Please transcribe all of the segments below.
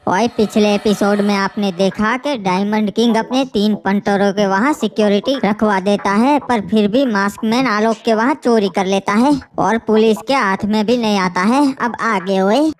और पिछले एपिसोड में आपने देखा कि डायमंड किंग अपने 3 पंटरों के वहाँ सिक्योरिटी रखवा देता है, पर फिर भी मास्कमैन आलोक के वहाँ चोरी कर लेता है और पुलिस के हाथ में भी नहीं आता है। अब आगे हुए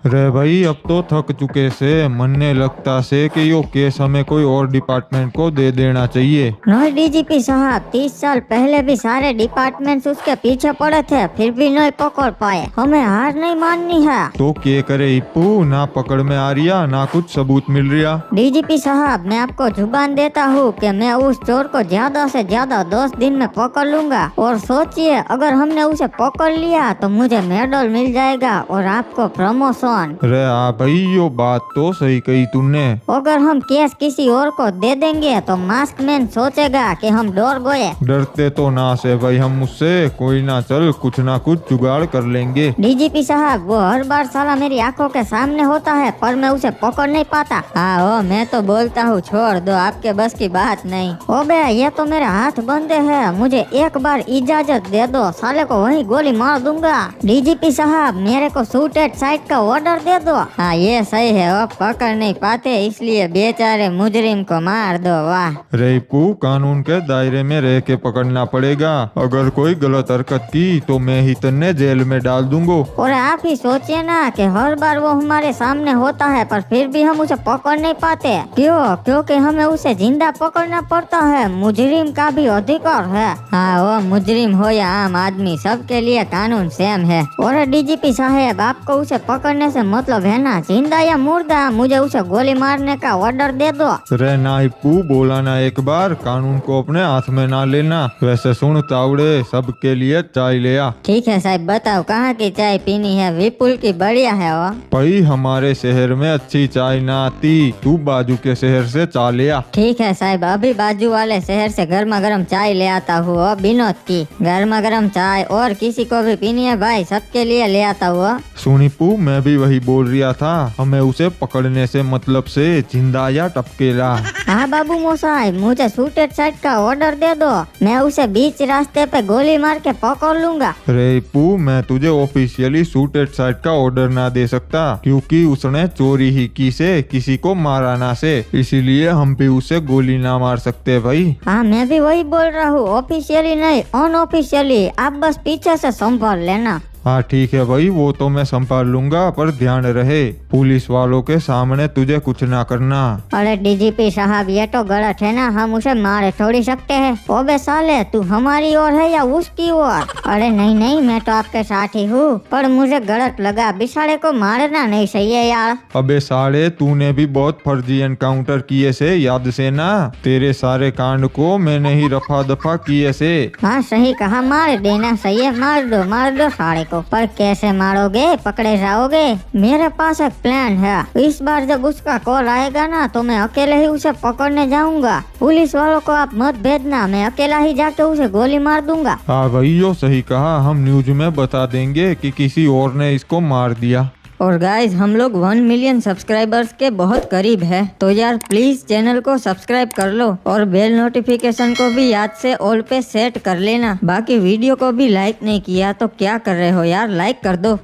रे भाई, अब तो थक चुके से मनने लगता से कि यो केस हमें कोई और डिपार्टमेंट को दे देना चाहिए। नहीं डीजीपी साहब, 30 साल पहले भी सारे डिपार्टमेंट्स उसके पीछे पड़े थे, फिर भी नहीं पकड़ पाए। हमें हार नहीं माननी है। तो क्या करे इप्पू, ना पकड़ में आ रिया ना कुछ सबूत मिल रिया। डीजीपी साहब, मैं आपको जुबान देता हूँ कि मैं उस चोर को ज्यादा से ज्यादा 10 दिन में पकड़ लूंगा। और सोचिए, अगर हमने उसे पकड़ लिया तो मुझे मेडल मिल जाएगा और आपको प्रमोशन। अरे हाँ भाई, यो बात तो सही कही तूने। अगर हम केस किसी और को दे देंगे तो मास्कमैन सोचेगा कि हम डर गए। डरते तो ना से भाई हम उससे, कोई ना चल कुछ ना कुछ जुगाड़ कर लेंगे। डीजीपी साहब, वो हर बार साला मेरी आंखों के सामने होता है, पर मैं उसे पकड़ नहीं पाता। हाँ मैं तो बोलता हूँ छोड़ दो, आपके बस की बात नहीं। ओ बे, ये तो मेरे हाथ बंधे हैं, मुझे एक बार इजाजत दे दो, साले को वही गोली मार दूंगा। डीजीपी साहब, मेरे को शूटेड साइड का ऑर्डर दे दो। हाँ ये सही है, वो पकड़ नहीं पाते इसलिए बेचारे मुजरिम को मार दो। वाह रे इप्पू, कानून के दायरे में रह के पकड़ना पड़ेगा। अगर कोई गलत हरकत की तो मैं ही तन्ने जेल में डाल दूंगा। और आप ही सोचिए ना कि हर बार वो हमारे सामने होता है, पर फिर भी हम उसे पकड़ नहीं पाते। क्यों? क्योंकि हमें उसे जिंदा पकड़ना पड़ता है। मुजरिम का भी अधिकार है। हाँ, वो मुजरिम हो या आम आदमी, सबके लिए कानून सेम है। और डीजीपी साहब, आपको उसे पकड़ने से मतलब है ना, जिंदा या मुर्दा, मुझे उसे गोली मारने का ऑर्डर दे दो। रे ना इप्पू, बोला ना एक बार, कानून को अपने हाथ में ना लेना। वैसे सुन तावड़े, सबके लिए चाय ले आ। ठीक है साहब, बताओ कहाँ की चाय पीनी है? विपुल की बढ़िया है वो। भाई हमारे शहर में अच्छी चाय ना आती, तू बाजू के शहर से चाय ले आ। ठीक है साहब, अभी बाजू वाले शहर से गर्मा गर्म चाय ले आता हूँ। विनोद की गर्मा गर्म चाय, और किसी को भी पीनी है भाई? सबके लिए ले आता हूँ। सुन इप्पू, मैं भी वही बोल रिया था, हमें उसे पकड़ने से मतलब से जिंदा या टपकेला। हाँ बाबू मोसाई, मुझे शूटेड साइड का ऑर्डर दे दो, मैं उसे बीच रास्ते पे गोली मार के पकड़ लूंगा। रे इप्पू, मैं तुझे ऑफिशियली शूटेड साइड का ऑर्डर ना दे सकता, क्योंकि उसने चोरी ही की से किसी को मारा ना से, इसीलिए हम भी उसे गोली ना मार सकते भाई। हाँ मैं भी वही बोल रहा हूँ, ऑफिशियली नहीं अनऑफिशियली, आप बस पीछे से संभाल लेना। हाँ ठीक है भाई, वो तो मैं संभाल लूंगा, पर ध्यान रहे पुलिस वालों के सामने तुझे कुछ ना करना। अरे डीजीपी साहब, ये तो गलत है ना, हम उसे मारे थोड़ी सकते हैं। ओबे साले, तू हमारी ओर है या उसकी ओर? अरे नहीं नहीं, मैं तो आपके साथ ही हूँ, पर मुझे गलत लगा, बिसाड़े को मारना नहीं सही है यार। अबे साले, तूने भी बहुत फर्जी एनकाउंटर किए से, याद से ना? तेरे सारे कांड को मैंने ही रफा दफा किए से। हाँ सही कहा, मार देना सही है, मार दो साले को। पर कैसे मारोगे? पकड़े जाओगे? मेरे पास एक प्लान है। इस बार जब उसका कॉल आएगा ना, तो मैं अकेले ही उसे पकड़ने जाऊंगा। पुलिस वालों को आप मत भेजना, मैं अकेला ही जाके उसे गोली मार दूंगा। हाँ भाई, यो सही कहा, हम न्यूज में बता देंगे कि किसी और ने इसको मार दिया। और गाइज, हम लोग 1 मिलियन सब्सक्राइबर्स के बहुत करीब है, तो यार प्लीज चैनल को सब्सक्राइब कर लो और बेल नोटिफिकेशन को भी याद से ऑल पे सेट कर लेना। बाकी वीडियो को भी लाइक नहीं किया तो क्या कर रहे हो यार, लाइक कर दो।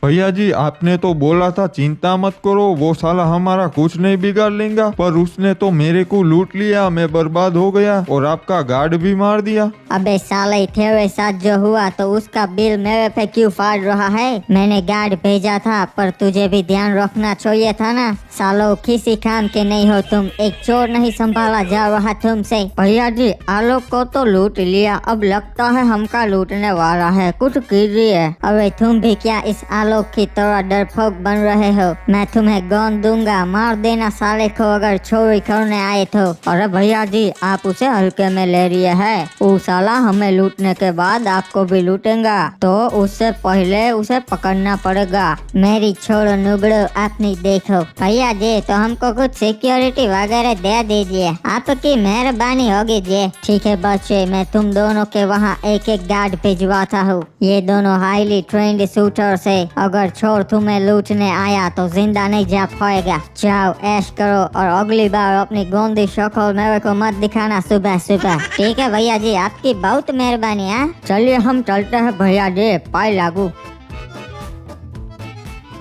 भैया जी, आपने तो बोला था चिंता मत करो, वो साला हमारा कुछ नहीं बिगाड़ लेगा, पर उसने तो मेरे को लूट लिया, मैं बर्बाद हो गया और आपका गार्ड भी मार दिया। अबे साले, थे साथ जो हुआ तो उसका बिल मेरे पे क्यों फाड़ रहा है? मैंने गार्ड भेजा था, पर तुझे भी ध्यान रखना चाहिए था ना। सालो, किसी काम के नहीं हो तुम, एक चोर नहीं संभाला जा रहा तुमसे। भैया जी, आलोक को तो लूट लिया, अब लगता है हमका लूटने वाला है, कुछ कीजिए। अबे तुम भी क्या इस आलोक की तरह डरपोक बन रहे हो? मैं तुम्हें गन दूंगा, मार देना साले को अगर चोरी करने आए तो। अरे भैया जी, आप उसे हल्के में ले रही है, वो साला हमें लूटने के बाद आपको भी लूटेगा, तो उससे पहले उसे पकड़ना पड़ेगा। मेरी छोड़ो नुगड़ो, अपनी देखो। भैया जी, तो हमको कुछ सिक्योरिटी वगैरह दे दीजिए, आपकी मेहरबानी होगी जी। ठीक है बच्चे, मैं तुम दोनों के वहाँ एक एक गार्ड भिजवाता हूँ। ये दोनों हाईली ट्रेंड शूटर से, अगर चोर तुम्हें लूटने आया तो जिंदा नहीं जा पाएगा। जाओ ऐश करो, और अगली बार अपनी गंदी शक्ल मेरे को मत दिखाना सुबह सुबह। ठीक है भैया जी, आपकी बहुत मेहरबानी है। चलिए हम चलते हैं भैया जी, पाई लागू।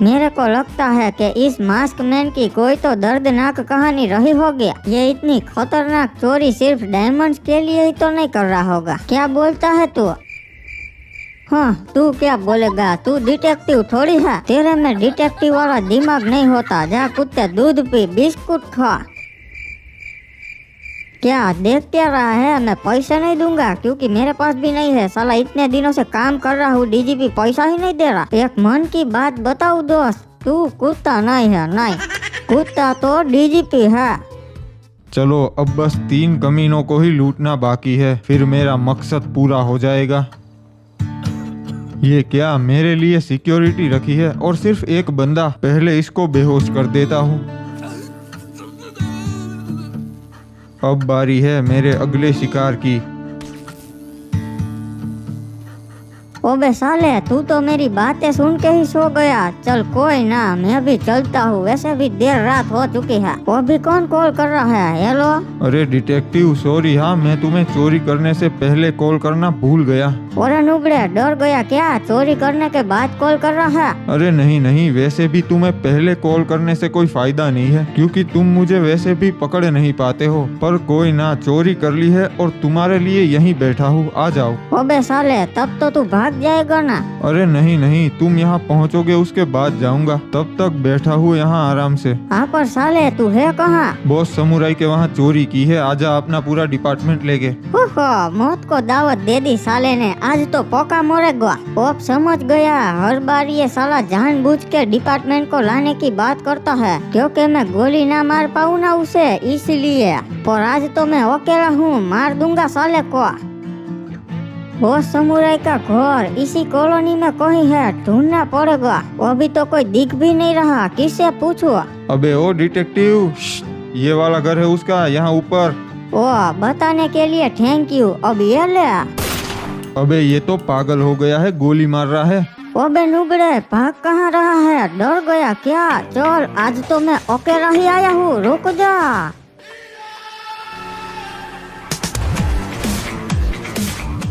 मेरे को लगता है कि इस मास्क मैन की कोई तो दर्दनाक कहानी रही होगी। ये इतनी खतरनाक चोरी सिर्फ डायमंड्स के लिए ही तो नहीं कर रहा होगा। क्या बोलता है तू? हाँ, तू क्या बोलेगा? तू डिटेक्टिव थोड़ी है। तेरे में डिटेक्टिव वाला दिमाग नहीं होता। जा कुत्ते दूध पी, बिस्कुट खा। क्या देख क्या रहा है? मैं पैसे नहीं दूंगा क्योंकि मेरे पास भी नहीं है। साला इतने दिनों से काम कर रहा हूँ, डीजीपी पैसा ही नहीं दे रहा। एक मन की बात बताऊँ दोस्त, तू कुत्ता नहीं है। नहीं, कुत्ता तो डीजीपी है। चलो अब बस 3 कमीनों को ही लूटना बाकी है, फिर मेरा मकसद पूरा हो जाएगा। ये क्या मेरे लिए सिक्योरिटी रखी है और सिर्फ एक बंदा। पहले इसको बेहोश कर देता हूँ। अब बारी है मेरे अगले शिकार की। ओबे साले, तू तो मेरी बातें सुन के ही सो गया। चल कोई ना, मैं भी चलता हूँ। वैसे भी देर रात हो चुकी है। वो भी कौन कॉल कर रहा है? हेलो। अरे डिटेक्टिव सॉरी, हाँ मैं तुम्हें चोरी करने से पहले कॉल करना भूल गया। और नुबड़े, डर गया क्या? चोरी करने के बाद कॉल कर रहा है? अरे नहीं नहीं, वैसे भी तुम्हें पहले कॉल करने से कोई फायदा नहीं है क्योंकि तुम मुझे वैसे भी पकड़ नहीं पाते हो। पर कोई ना, चोरी कर ली है और तुम्हारे लिए यहीं बैठा हूँ, आ जाओ। ओबे साले, तब तो तू भाग जाएगा ना। अरे नहीं नहीं, तुम यहाँ पहुँचोगे उसके बाद जाऊंगा। तब तक बैठा हूँ यहाँ आराम से। हाँ पर साले, तू है कहाँ? बॉस समुराई के वहाँ चोरी की है, आजा अपना पूरा डिपार्टमेंट लेके। ओहो, मौत को दावत दे दी साले ने। आज तो पक्का मरेगा। अब समझ गया, हर बार ये साला जानबूझ के डिपार्टमेंट को लाने की बात करता है क्योंकि मैं गोली ना मार पाऊँ ना उसे, इसलिए। पर आज तो मैं अकेला हूँ, मार दूंगा साले को। वो समुराई का घर इसी कॉलोनी में कहीं है, ढूंढना पड़ेगा। अभी तो कोई दिख भी नहीं रहा, किससे पूछूं? अबे ओ डिटेक्टिव, ये वाला घर है उसका, यहाँ ऊपर। ओ, बताने के लिए थैंक यू। अब ये ले। अबे ये तो पागल हो गया है, गोली मार रहा है। ओबे नुबड़े, भाग कहाँ रहा है? डर गया क्या? चल, आज तो मैं अकेला ही आया हूँ, रुक जा।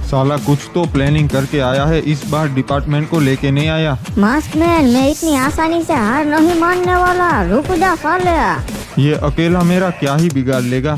साला कुछ तो प्लानिंग करके आया है, इस बार डिपार्टमेंट को लेके नहीं आया। मास्क मैन, मैं इतनी आसानी से हार नहीं मानने वाला, रुक जा साले। ये अकेला मेरा क्या ही बिगाड़ लेगा।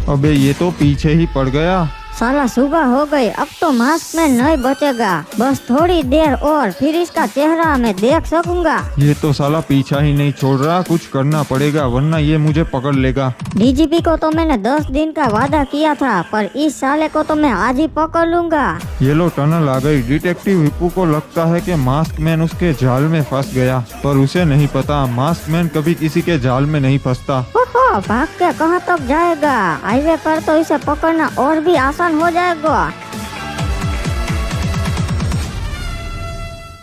अबे ये तो पीछे ही पड़ गया। साला सुबह हो गई, अब तो मास्क में नहीं बचेगा। बस थोड़ी देर और, फिर इसका चेहरा मैं देख सकूंगा। ये तो साला पीछा ही नहीं छोड़ रहा, कुछ करना पड़ेगा वरना ये मुझे पकड़ लेगा। डीजीपी को तो मैंने 10 दिन का वादा किया था, पर इस साले को तो मैं आज ही पकड़ लूंगा। ये लो टनल आ गई। डिटेक्टिव हिप्पू को लगता है कि मास्क मैन उसके जाल में फंस गया, पर उसे नहीं पता मास्क मैन कभी किसी के जाल में नहीं फंसता। ओहो, भाग के कहाँ तक जाएगा? हाईवे पर तो इसे पकड़ना और भी आसान हो जाएगा।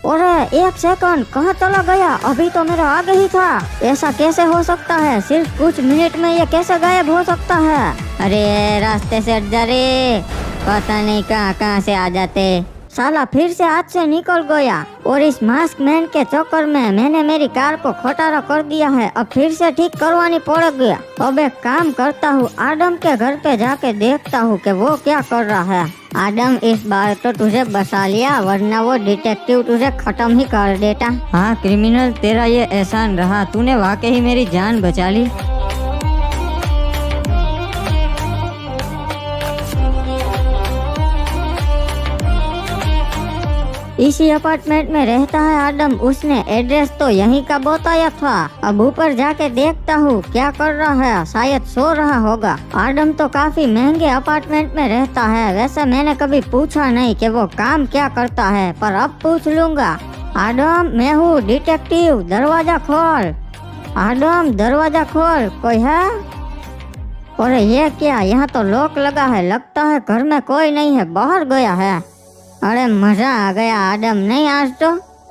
और एक सेकंड, कहाँ चला गया? अभी तो मेरे आगे ही था। ऐसा कैसे हो सकता है? सिर्फ कुछ मिनट में ये कैसे गायब हो सकता है? अरे रास्ते से हट जा रे, पता नहीं कहाँ कहाँ से आ जाते। साला फिर से हाथ से निकल गया। और इस मास्क मैन के चक्कर में मैंने मेरी कार को खटारा कर दिया है। अब फिर से ठीक करवानी पड़ेगी। अब एक काम करता हूँ, आडम के घर पे जाके देखता हूँ कि वो क्या कर रहा है। आडम, इस बार तो तुझे बचा लिया, वरना वो डिटेक्टिव तुझे खत्म ही कर देता। हाँ क्रिमिनल, तेरा ये एहसान रहा, तूने वाकई ही मेरी जान बचा ली। इसी अपार्टमेंट में रहता है आडम। उसने एड्रेस तो यहीं का बताया था। अब ऊपर जाके देखता हूँ क्या कर रहा है, शायद सो रहा होगा। आडम तो काफी महंगे अपार्टमेंट में रहता है। वैसे मैंने कभी पूछा नहीं कि वो काम क्या करता है, पर अब पूछ लूंगा। आडम, मैं हूँ डिटेक्टिव, दरवाजा खोल। आडम, दरवाजा खोल, कोई है? और ये क्या, यहाँ तो लॉक लगा है। लगता है घर में कोई नहीं है, बाहर गया है। अरे मजा आ गया आडम, नहीं आज तो।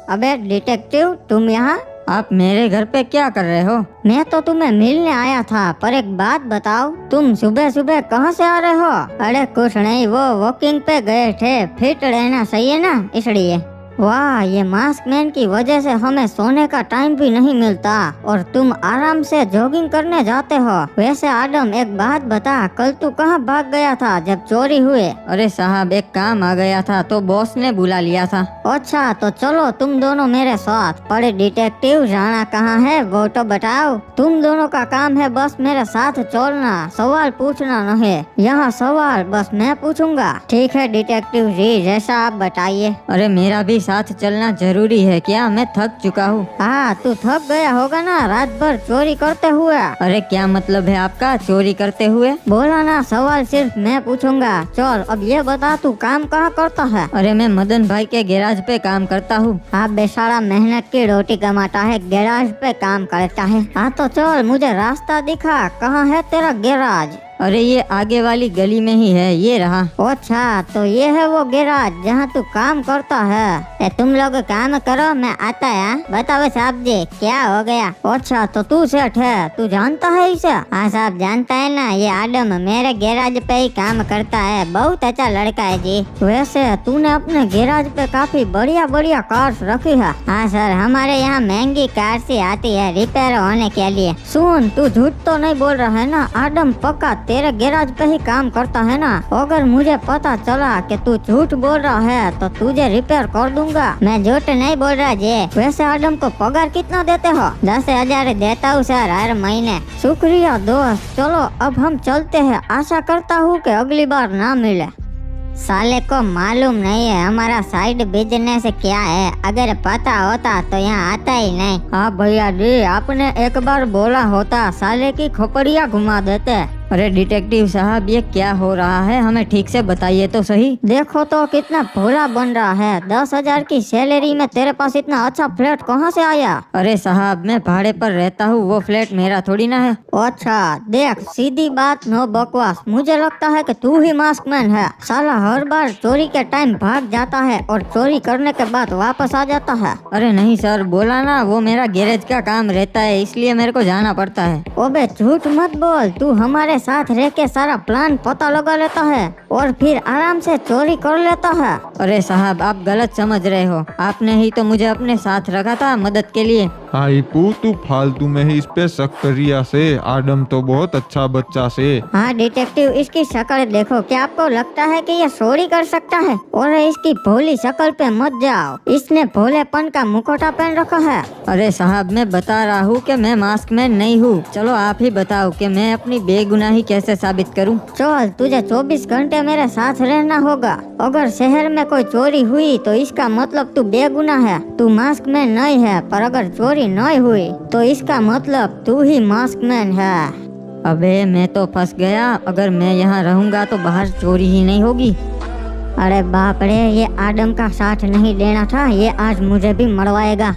अबे डिटेक्टिव, तुम यहाँ? आप मेरे घर पे क्या कर रहे हो? मैं तो तुम्हें मिलने आया था, पर एक बात बताओ, तुम सुबह सुबह कहाँ से आ रहे हो? अरे कुछ नहीं, वो वॉकिंग पे गए थे, फिट रहना सही है ना, इसलिए। वाह, ये मास्क मैन की वजह से हमें सोने का टाइम भी नहीं मिलता और तुम आराम से जॉगिंग करने जाते हो। वैसे आदम, एक बात बता, कल तू कहाँ भाग गया था जब चोरी हुए? अरे साहब, एक काम आ गया था तो बॉस ने बुला लिया था। अच्छा, तो चलो तुम दोनों मेरे साथ। पर डिटेक्टिव जाना कहाँ है वो तो बताओ। तुम दोनों का काम है बस मेरे साथ चलना, सवाल पूछना नहीं। यहाँ सवाल बस मैं पूछूंगा। ठीक है डिटेक्टिव जी, जैसा आप बताइए। अरे मेरा भी साथ चलना जरूरी है क्या? मैं थक चुका हूँ। हाँ, तू थक गया होगा ना रात भर चोरी करते हुए। अरे क्या मतलब है आपका चोरी करते हुए? बोला ना, सवाल सिर्फ मैं पूछूंगा। चल अब ये बता, तू काम कहाँ करता है? अरे मैं मदन भाई के गैराज पे काम करता हूँ। आप बेचारा मेहनत की रोटी कमाता है, गैराज पे काम करता है। हाँ तो चल, मुझे रास्ता दिखा, कहाँ है तेरा गैराज? अरे ये आगे वाली गली में ही है, ये रहा। अच्छा, तो ये है वो गैराज जहाँ तू काम करता है। तुम लोग काम करो, मैं आता है। बताओ साहब जी, क्या हो गया? अच्छा, तो तू सेठ है, तू जानता है इसे? हाँ साहब, जानता है ना, ये आदम मेरे गैराज पे ही काम करता है। बहुत अच्छा लड़का है जी। वैसे तूने अपने गैराज पे काफी बढ़िया बढ़िया कार्स रखी है। हाँ सर, हमारे यहाँ महंगी कार सी आती है रिपेयर होने के लिए। सुन, तू झूठ तो नहीं बोल रहा है ना? आदम पक्का तेरे गैराज पे ही काम करता है ना? अगर मुझे पता चला कि तू झूठ बोल रहा है तो तुझे रिपेयर कर दूंगा। मैं झूठ नहीं बोल रहा जी। वैसे आदम को पगार कितना देते हो? 10,000 देता हूँ सर, हर महीने। शुक्रिया दोस्त। चलो अब हम चलते हैं। आशा करता हूँ कि अगली बार ना मिले। साले को मालूम नहीं है हमारा साइड बिजनेस क्या है। अगर पता होता तो यहाँ आता ही नहीं। हाँ भैया जी, आपने एक बार बोला होता साले की खोपड़िया घुमा देते। अरे डिटेक्टिव साहब, ये क्या हो रहा है? हमें ठीक से बताइए तो सही। देखो तो कितना भोला बन रहा है। 10,000 की सैलरी में तेरे पास इतना अच्छा फ्लैट कहाँ से आया? अरे साहब, मैं भाड़े पर रहता हूँ, वो फ्लैट मेरा थोड़ी ना है। अच्छा देख, सीधी बात, नो बकवास। मुझे लगता है कि तू ही मास्कमैन है। साला हर बार चोरी के टाइम भाग जाता है और चोरी करने के बाद वापस आ जाता है। अरे नहीं सर, बोला ना, वो मेरा गैरेज का काम रहता है, इसलिए मेरे को जाना पड़ता है। ओबे झूठ मत बोल। तू हमारे साथ रह के सारा प्लान पता लगा लेता है और फिर आराम से चोरी कर लेता है। अरे साहब, आप गलत समझ रहे हो। आपने ही तो मुझे अपने साथ रखा था मदद के लिए। हाई पू, तू फालतू में ही इस पे शक करिया से। आदम तो बहुत अच्छा बच्चा से। हाँ डिटेक्टिव, इसकी शक्ल देखो। क्या आपको लगता है कि ये चोरी कर सकता है? और इसकी भोली शक्ल पे मत जाओ, इसने भोलेपन का मुखौटा पहन रखा है। अरे साहब, मैं बता रहा हूँ कि मैं मास्कमैन नहीं हूँ। चलो आप ही बताओ कि मैं अपनी बेगुनाही कैसे साबित करूँ। चल, तुझे 24 घंटे मेरे साथ रहना होगा। अगर शहर में कोई चोरी हुई तो इसका मतलब तू बेगुनाह है। तू मास्कमैन नहीं है, पर अगर चोरी नहीं हुई तो इसका मतलब तू ही मास्कमैन है। अबे मैं तो फंस गया। अगर मैं यहाँ रहूँगा तो बाहर चोरी ही नहीं होगी। अरे बाप रे, ये आदम का साथ नहीं देना था। ये आज मुझे भी मरवाएगा।